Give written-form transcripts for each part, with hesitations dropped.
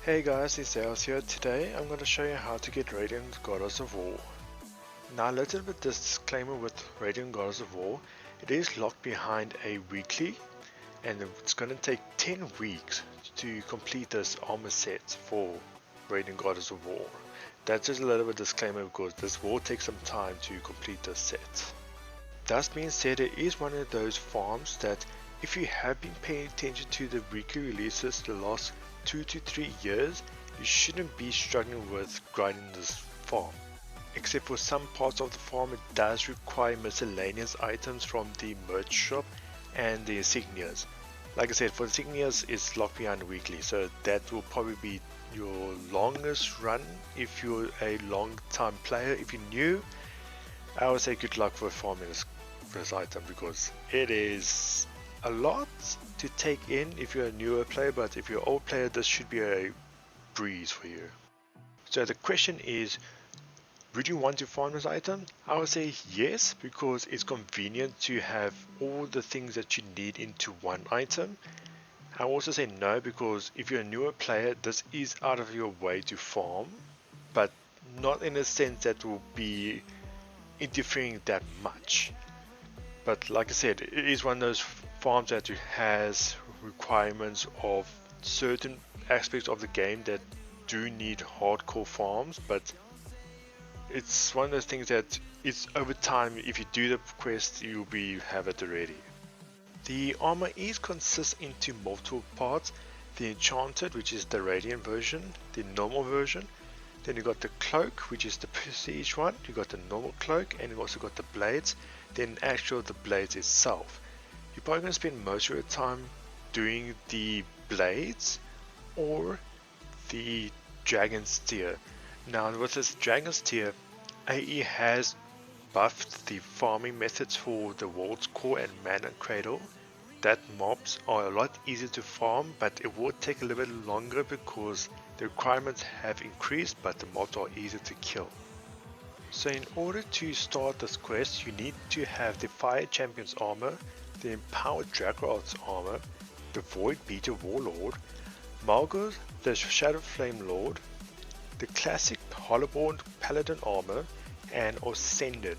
Hey guys, it's Alex here. Today I'm going to show you how to get Radiant Goddess of War. Now a little bit disclaimer with Radiant Goddess of War. It is locked behind a weekly and it's going to take 10 weeks to complete this armor set for Radiant Goddess of War. That's just a little bit disclaimer because this will take some time to complete this set. That being said, it is one of those farms that if you have been paying attention to the weekly releases the last 2 to 3 years, you shouldn't be struggling with grinding this farm. Except for some parts of the farm, it does require miscellaneous items from the merch shop and the insignias. Like I said, for the insignias it's locked behind weekly, so that will probably be your longest run if you're a long time player. If you're new, I would say good luck for farming this item because it is a lot to take in if you're a newer player, but if you're an old player this should be a breeze for you. So the question is, would you want to farm this item? I would say yes, because it's convenient to have all the things that you need into one item. I also say no, because if you're a newer player this is out of your way to farm, but not in a sense that will be interfering that much. But like I said, it is one of those farms that has requirements of certain aspects of the game that do need hardcore farms, but it's one of those things that it's over time. If you do the quest you'll have it already. The armor consists into multiple parts: the enchanted, which is the radiant version, the normal version, then you got the cloak, which is the prestige one, you got the normal cloak, and you also got the blades, then the blades itself. You're probably going to spend most of your time doing the blades or the dragon's tear. Now with this dragon's tear, AE has buffed the farming methods for the world's core and mana cradle. That mobs are a lot easier to farm, but it will take a little bit longer because the requirements have increased, but the mobs are easier to kill. So in order to start this quest you need to have the Fire Champion's armor, the Empowered Dragon's armor, the Void Beater Warlord, Malgor the Shadow Flame Lord, the classic Hollowborn Paladin armor, and Ascended.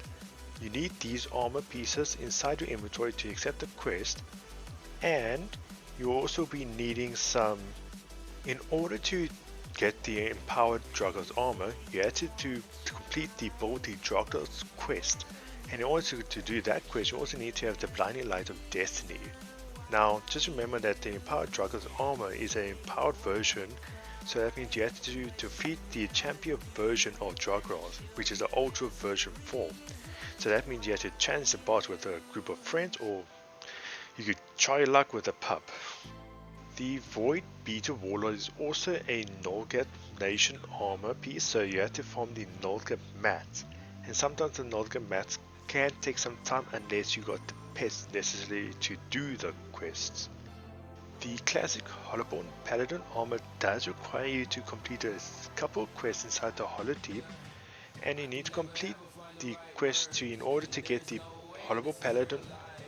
You need these armor pieces inside your inventory to accept the quest, and you'll also be needing some. In order to get the Empowered Dragon's armor, you have to complete the Build the Dragon's quest, and in order to do that quest you also need to have the Blinding Light of Destiny. Now just remember that the Empowered Dragon's armor is an empowered version, so that means you have to defeat the champion version of Dragonkin, which is the ultra version form. So that means you have to challenge the boss with a group of friends, or you could try your luck with a pup. The Void Beater Warlord is also a Nulgap Nation armor piece, so you have to farm the Nulgap mats, and sometimes the Nulgap mats can take some time unless you got the pets necessary to do the quests. The classic Hollowborn Paladin armor does require you to complete a couple of quests inside the Hollow Deep, and you need to complete the quest in order to get the Hollowborn Paladin,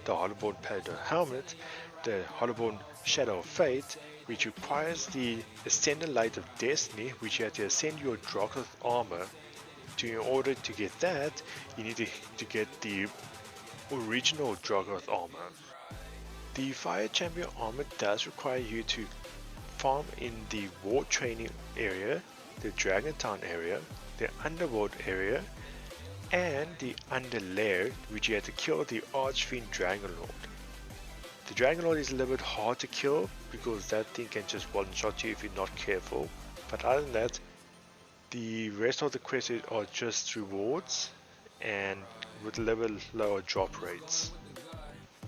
the Hollowborn Paladin helmet, the Hollowborn Shadow of Fate, which requires the Ascended Light of Destiny, which you have to ascend your Dragon's armor. In order to get that, you need to get the original Dragon's armor. The Fire Champion armor does require you to farm in the War Training area, the Dragontown area, the Underworld area, and the Underlair, which you have to kill the Archfiend Dragonlord. The Dragonlord is a little bit hard to kill because that thing can just one shot you if you're not careful, but other than that the rest of the quests are just rewards and with a little lower drop rates.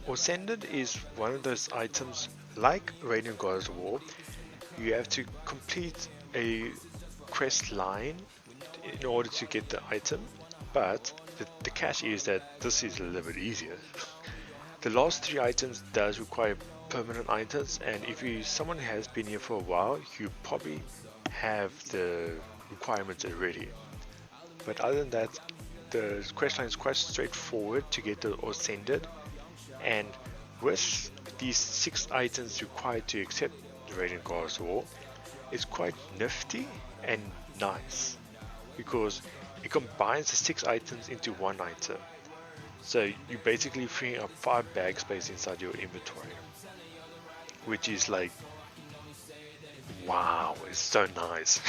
Ascended is one of those items like Radiant Goddess of War. You have to complete a quest line in order to get the item, but the catch is that this is a little bit easier. The last 3 items does require permanent items, and if someone has been here for a while you probably have the requirements already. But other than that, the quest line is quite straightforward to get the Ascended, and with these 6 items required to accept the Radiant Goddess of War, is quite nifty and nice because it combines the 6 items into one item. So you basically free up 5 bag space inside your inventory, which is like, wow, it's so nice.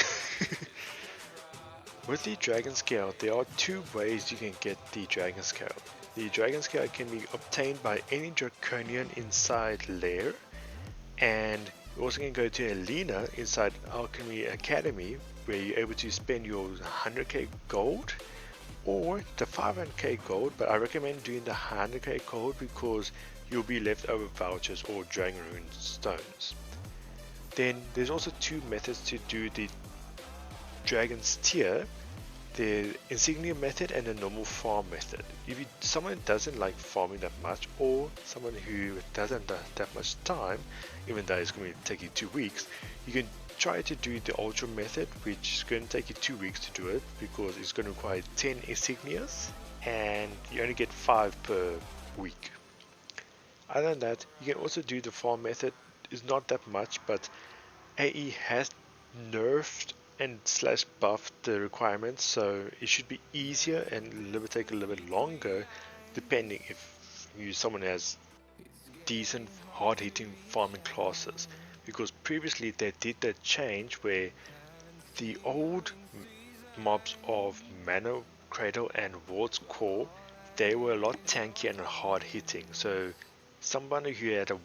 With the Dragon Scale, there are 2 ways you can get the Dragon Scale. The Dragon Scale can be obtained by any Draconian inside lair, and you also can go to Alina inside Alchemy Academy, where you're able to spend your 100k gold or the 500k gold, but I recommend doing the 100k gold because you'll be left over vouchers or Dragon Rune stones. Then there's also 2 methods to do the Dragon's Tier, the Insignia method and the normal farm method. If someone doesn't like farming that much, or someone who doesn't have that much time, even though it's going to take you 2 weeks, you can try to do the Ultra method, which is going to take you 2 weeks to do it because it's going to require 10 insignias and you only get 5 per week. Other than that, you can also do the farm method. It's not that much, but AE has nerfed and slash buffed the requirements, so it should be easier and take a little bit longer depending if someone has decent hard hitting farming classes, because previously they did that change where the old mobs of Mana Cradle and World's Core, they were a lot tanky and hard hitting, so somebody who had a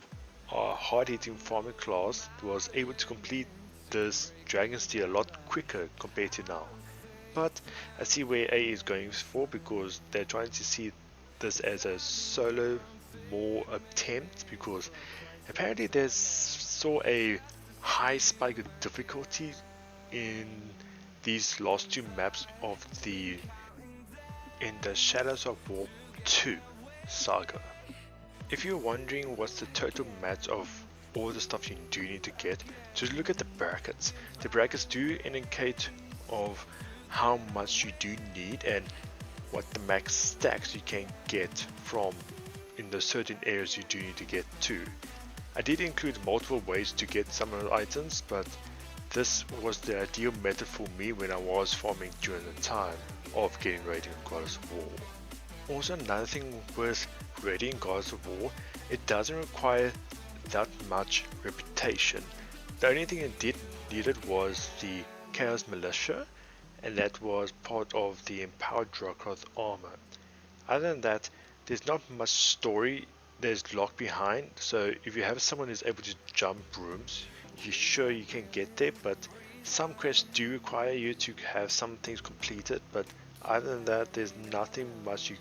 hard hitting farming class was able to complete this Dragon Steel a lot quicker compared to now. But I see where A is going for, because they're trying to see this as a solo more attempt, because apparently there's saw a high spike of difficulty in these last 2 maps of the Shadows of War 2 saga. If you're wondering what's the total match of all the stuff you do need to get, just look at the brackets. The brackets do indicate of how much you do need and what the max stacks you can get from in the certain areas you do need to get to. I did include multiple ways to get some of the items, but this was the ideal method for me when I was farming during the time of getting Radiant Goddess of War. Also, another thing with Radiant Goddess of War, it doesn't require that much reputation. The only thing it needed was the Chaos Militia, and that was part of the Empowered Dracoth armor. Other than that, there's not much story there's locked behind, so if you have someone who's able to jump rooms, you sure you can get there, but some quests do require you to have some things completed, but other than that, there's nothing much you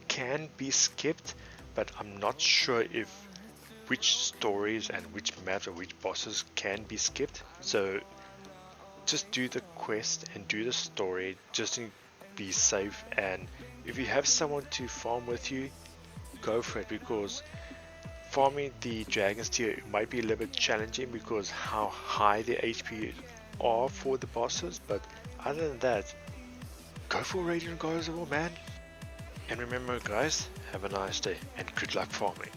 can be skipped, but I'm not sure if which stories and which maps or which bosses can be skipped, so just do the quest and do the story just to be safe. And if you have someone to farm with you, go for it, because farming the Dragon's Tier might be a little bit challenging because how high the HP are for the bosses, but other than that, go for Radiant Goddess of War, man. And remember guys, have a nice day and good luck farming.